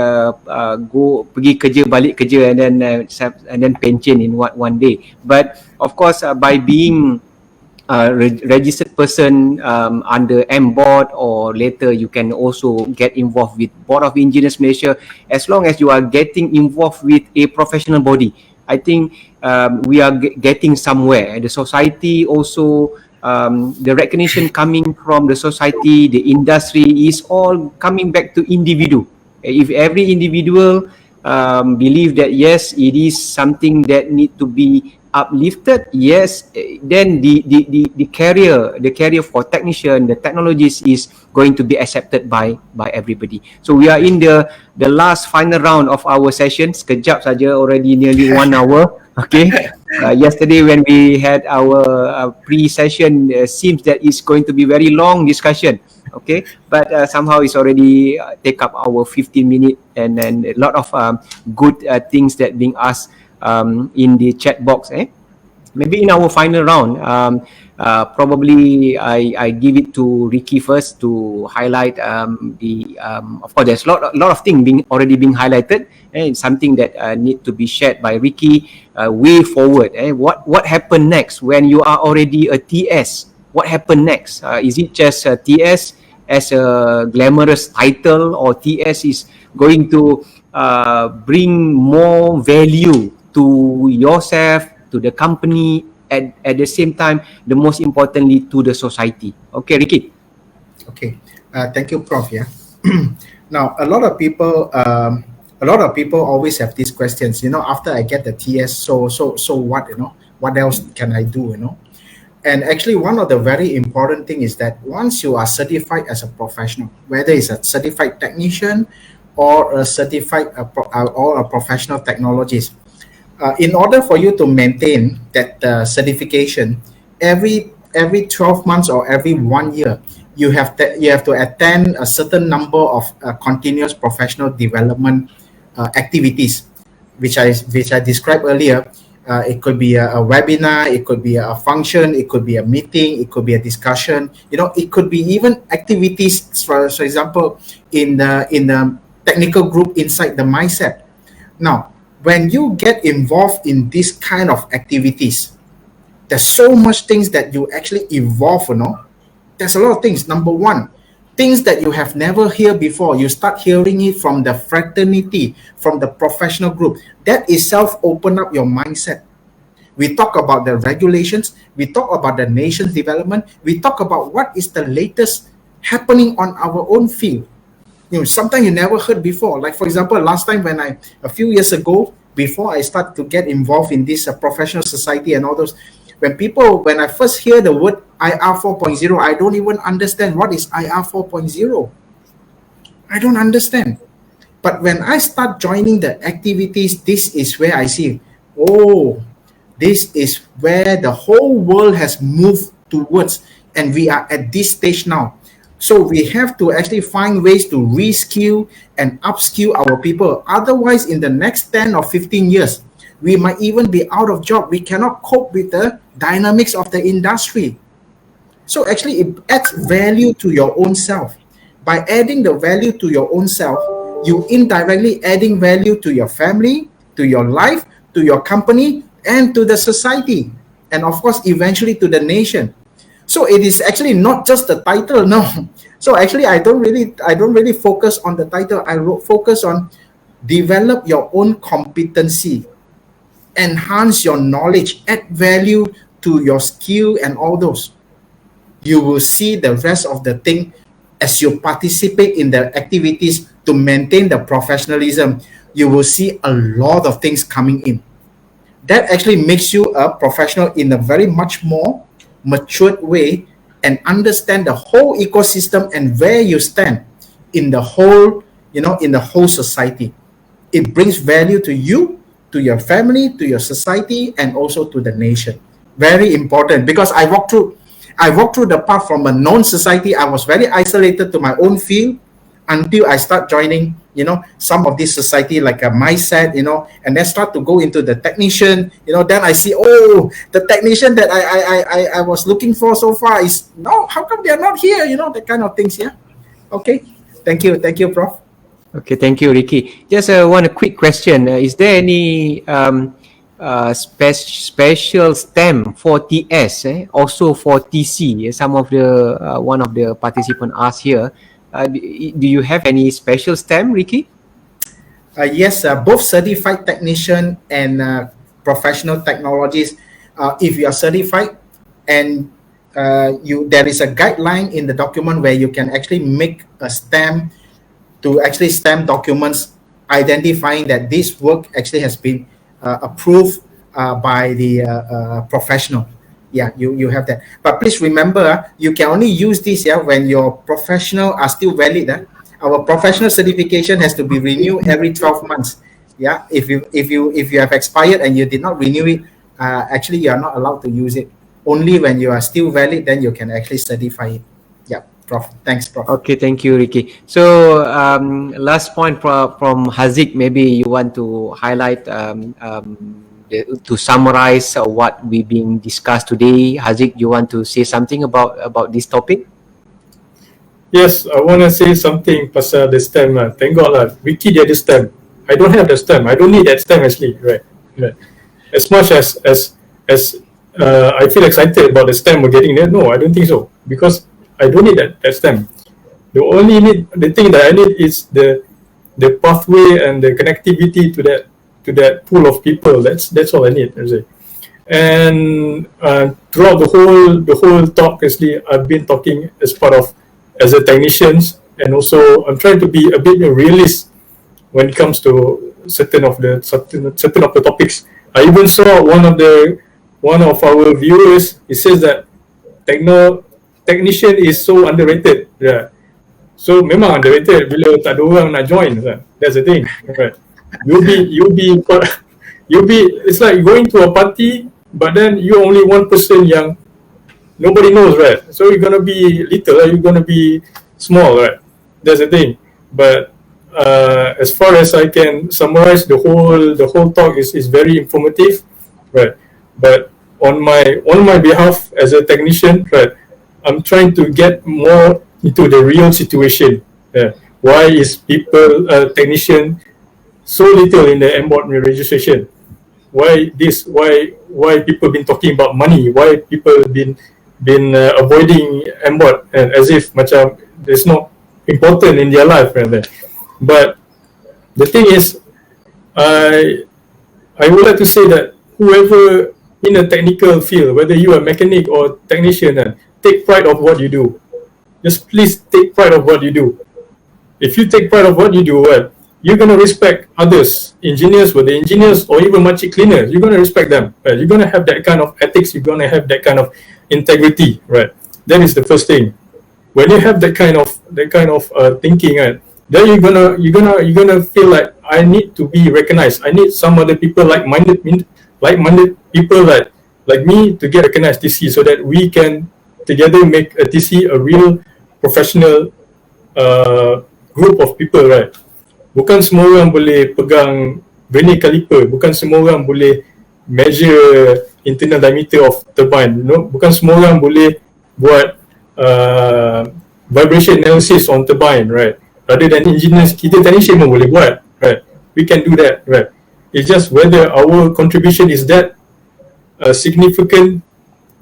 go pergi kerja, balik kerja, and then pension in one day. But of course, by being registered person under MBOT, or later you can also get involved with Board of Engineers Malaysia, as long as you are getting involved with a professional body. I think we are getting somewhere. The society also, the recognition coming from the society, the industry is all coming back to individual. If every individual believe that yes, it is something that need to be uplifted, yes, then the career for technician, the technologist is going to be accepted by everybody. So we are in the last final round of our session. Sekejap saja, already nearly 1 hour. Okay. Yesterday when we had our pre-session, seems that it's going to be very long discussion. Okay, but somehow it's already take up our 15 minutes, and then a lot of good things that being asked in the chat box. Maybe in our final round, Probably I give it to Ricky first to highlight of course there's a lot of things already being highlighted, and something that need to be shared by Ricky. Way forward, what happened next when you are already a TS? What happened next? Is it just a TS as a glamorous title, or TS is going to bring more value to yourself, to the company, at the same time, the most importantly, to the society? Okay, Ricky. Okay, thank you, Prof. Yeah. Now, a lot of people always have these questions. After I get the TS, so what? What else can I do? And actually, one of the very important thing is that once you are certified as a professional, whether it's a certified technician or a certified or a professional technologist, in order for you to maintain that certification, every 12 months or every 1 year, you have to attend a certain number of continuous professional development activities, which I described earlier. It could be a webinar, it could be a function, it could be a meeting, it could be a discussion. It could be even activities. For example, in the technical group inside the MySET. Now, when you get involved in this kind of activities, there's so much things that you actually evolve. There's a lot of things. Number one, things that you have never heard before, you start hearing it from the fraternity, from the professional group. That itself open up your mindset. We talk about the regulations, we talk about the nation's development, we talk about what is the latest happening on our own field. Something you never heard before. Like, for example, last time a few years ago, before I start to get involved in this professional society and all those, when I first hear the word IR 4.0, I don't even understand what is IR 4.0. I don't understand. But when I start joining the activities, this is where I see, this is where the whole world has moved towards, and we are at this stage now. So we have to actually find ways to reskill and upskill our people. Otherwise, in the next 10 or 15 years, we might even be out of job. We cannot cope with the dynamics of the industry. So actually, it adds value to your own self. By adding the value to your own self, you indirectly adding value to your family, to your life, to your company, and to the society. And of course, eventually to the nation. So it is actually not just the title, no. So actually, I don't really focus on the title. I focus on develop your own competency, enhance your knowledge, add value to your skill and all those. You will see the rest of the thing as you participate in the activities to maintain the professionalism. You will see a lot of things coming in. That actually makes you a professional in a very much more matured way, and understand the whole ecosystem and where you stand in the whole, in the whole society. It brings value to you, to your family, to your society, and also to the nation. Very important, because I walked through the path from a known society. I was very isolated to my own field until I start joining, some of this society like a MySET, and then start to go into the technician, then I see, the technician that I was looking for so far is, no, how come they're not here? That kind of things. Yeah. Okay. Thank you, Prof. Okay, thank you, Ricky. Just one quick question. Is there any special stamp for TS, also for TC? Some of the one of the participants asked here. Do you have any special stamp, Ricky? Yes, both certified technician and professional technologists. If you are certified, and there is a guideline in the document where you can actually make a stamp to actually stamp documents identifying that this work actually has been approved by the professional. Yeah, you have that. But please remember, you can only use this when your professional are still valid. Our professional certification has to be renewed every 12 months. Yeah, if you have expired and you did not renew it, actually you are not allowed to use it. Only when you are still valid, then you can actually certify it. Yeah, Prof. Thanks, Prof. Okay, thank you, Ricky. So last point from Haziq, maybe you want to highlight to summarize what we been discussed today. Haziq, you want to say something about this topic? Yes, I want to say something pasal the STEM lah. Thank God lah, Vicky dia ada STEM. I don't have the STEM. I don't need that STEM actually, right? As much as I feel excited about the STEM or getting there, no, I don't think so, because I don't need that STEM. The thing that I need is the pathway and the connectivity to that pool of people. That's all I need, I say. And throughout the whole talk, actually, I've been talking as a technicians, and also I'm trying to be a bit realist when it comes to certain of the topics. I even saw one of our viewers. He says that technician is so underrated. Yeah. So memang underrated bila tak ada orang nak join. That's the thing. Right. You'll be. It's like going to a party, but then you only one person yang nobody knows, right? So you're gonna be little. You're gonna be small, right? That's the thing. But as far as I can summarize, the whole talk is very informative, right? But on my behalf as a technician, right, I'm trying to get more into the real situation. Yeah. Why is technician so little in the MBOT registration? Why people been talking about money? Why people been avoiding MBOT, and as if macam it's not important in their life, right? But the thing is, I would like to say that whoever in a technical field, whether you are mechanic or technician, take pride of what you do. Just please take pride of what you do. If you take pride of what you do, you're gonna respect others, engineers, whether engineers or even makcik cleaners. You're gonna respect them. Right? You're gonna have that kind of ethics. You're gonna have that kind of integrity. Right? That is the first thing. When you have that kind of thinking, then you're gonna feel like I need to be recognized. I need some other people like-minded people like me to get recognized TC, so that we can together make a TC a real professional group of people, right? Bukan semua orang boleh pegang vernier caliper, bukan semua orang boleh measure internal diameter of turbine, bukan semua orang boleh buat vibration analysis on turbine, right? Rather than engineers, kita technician pun boleh buat, right? We can do that, right? It's just whether our contribution is that significant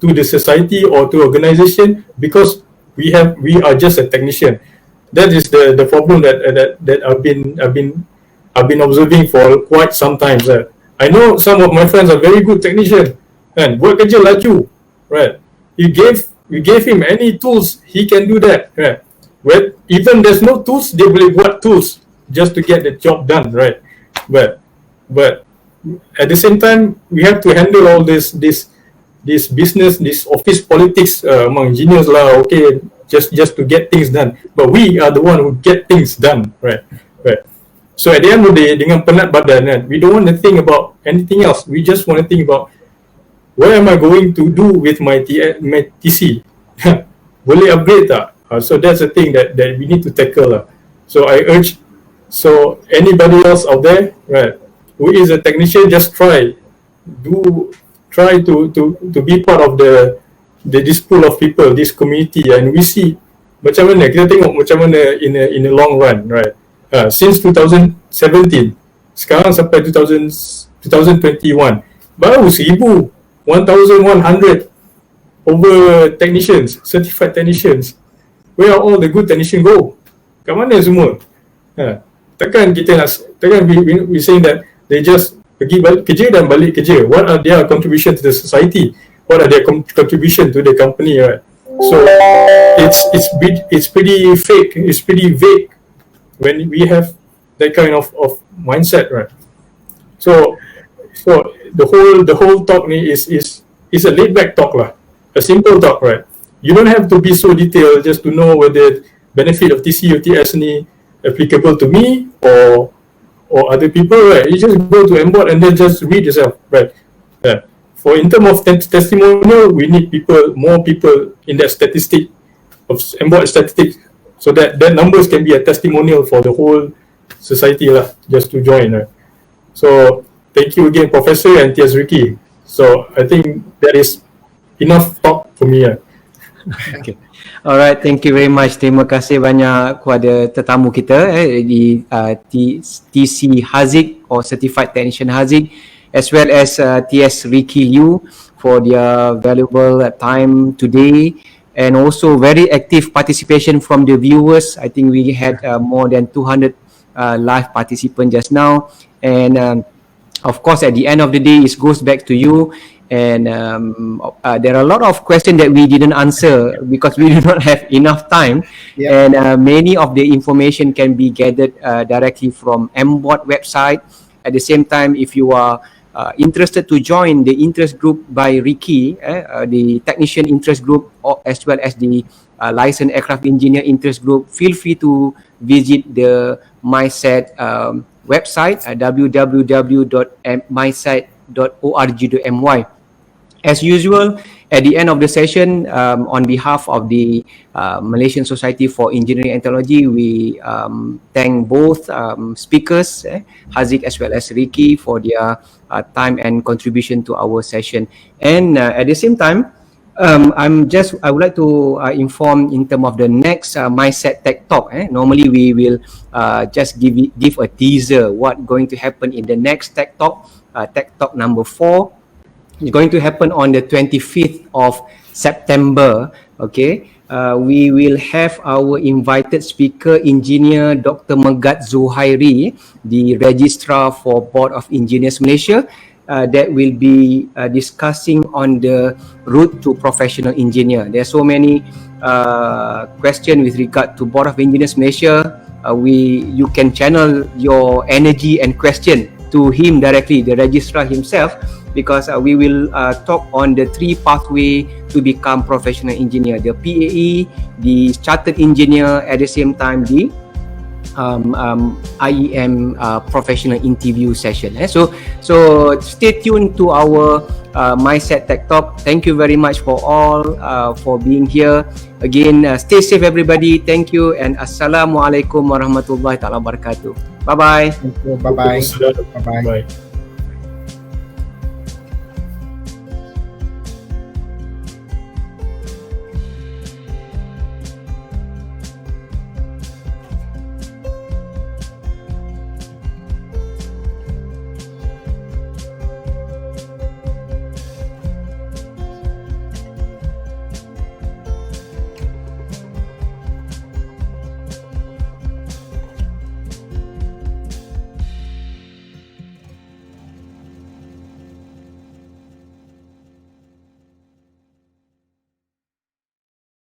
to the society or to organization, because we are just a technician. That is the problem that I've been observing for quite some time. I know some of my friends are very good technician and buat kerja laju, right? You gave him any tools, he can do that, right? Well, even there's no tools, they boleh buat tools just to get the job done, right? But at the same time, we have to handle all this business, this office politics among engineers lah. Okay, just to get things done. But we are the one who get things done, right? So at the end of the day, dengan penat badan, we don't want to think about anything else. We just want to think about what am I going to do with my TC? Boleh upgrade tak? So that's the thing that we need to tackle. So I urge, so anybody else out there, right, who is a technician, just try to be part of this pool of people, this community, and we see macam mana, kita tengok macam mana in a long run, right? Since 2017 sekarang sampai 2021 baru 1,100 over technicians, certified technicians. Where are all the good technicians go? Kat mana semua? Takkan we saying that they just pergi balik kerja dan balik kerja. What are their contribution to the society? What are their contribution to the company, right? So it's pretty fake. It's pretty vague when we have that kind of mindset, right? So the whole talk is a laid back talk lah, a simple talk, right? You don't have to be so detailed just to know whether benefit of TC or TS ni applicable to me or other people, right? You just go to MBOT and then just read yourself, right? Yeah. For in terms of testimonial, we need more people in that statistic of MBOT statistics, so that numbers can be a testimonial for the whole society lah, just to join, right? So thank you again, Professor and TS Ricky. So I think that is enough talk for me. Okay. Alright, thank you very much. Terima kasih banyak kepada tetamu kita di TC Haziq or Certified Technician Haziq, as well as TS Ricky Liu for their valuable time today, and also very active participation from the viewers. I think we had more than 200 live participants just now, and of course, at the end of the day, it goes back to you. And there are a lot of questions that we didn't answer because we do not have enough time. Yep. And many of the information can be gathered directly from MBOT website. At the same time, if you are interested to join the interest group by Ricky, the technician interest group, as well as the licensed aircraft engineer interest group, feel free to visit the MySET website at www.myset.org.my. As usual, at the end of the session, on behalf of the Malaysian Society for Engineering and Technology, we thank both speakers, Haziq as well as Ricky, for their time and contribution to our session. And at the same time, I would like to inform in terms of the next MySET Tech Talk. Normally, we will just give a teaser what going to happen in the next Tech Talk, Tech Talk number 4. It's going to happen on the 25th of September. Okay, we will have our invited speaker, Engineer Dr. Megat Zuhairi, the Registrar for Board of Engineers Malaysia, that will be discussing on the route to professional engineer. There are so many questions with regard to Board of Engineers Malaysia. You can channel your energy and question to him directly, the registrar himself, because we will talk on the 3 pathway to become professional engineer: the PAE, the chartered engineer, at the same time the IEM professional interview session. So stay tuned to our MySET Tech Talk. Thank you very much for all for being here. Again, stay safe everybody. Thank you, and Assalamualaikum warahmatullahi wabarakatuh. Bye bye. Thank you. Bye bye. Bye. Bye bye. Bye.